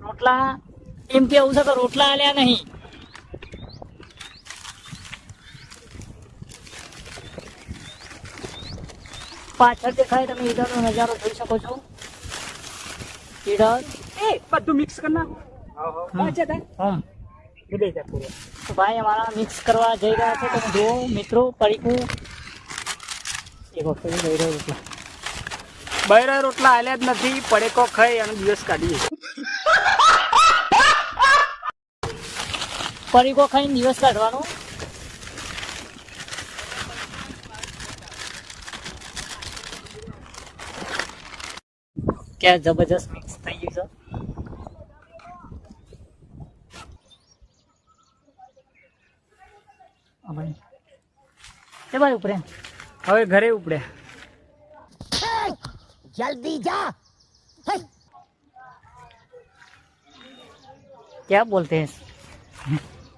રોટલા એમ કેવું છે કે રોટલા આલ્યા નહીં. પાછળ દેખાય તમે ઈડરનો નજારો જોઈ શકો છો. ઈડર એ બધું મિક્સ કરી નાખો. તો ભાઈ અમારા મિક્સ કરવા જઈ રહ્યા છે. તમે જુઓ મિત્રો, પડીકું એક વખત જઈ રહ્યો રોટલા. બૈરા રોટલા આલ્યા જ નથી, પડેકો ખાઈ અને દિવસ કાઢીએ. પડીકો ખાઈને દિવસ કાઢવાનો. ક્યાં જબરજસ્ત મિક્સ થઈ ગયું છે. એ ભાઈ ઉપરે હવે ઘરે ઉપડે. જલ્દી જા. क्या बोलते हैं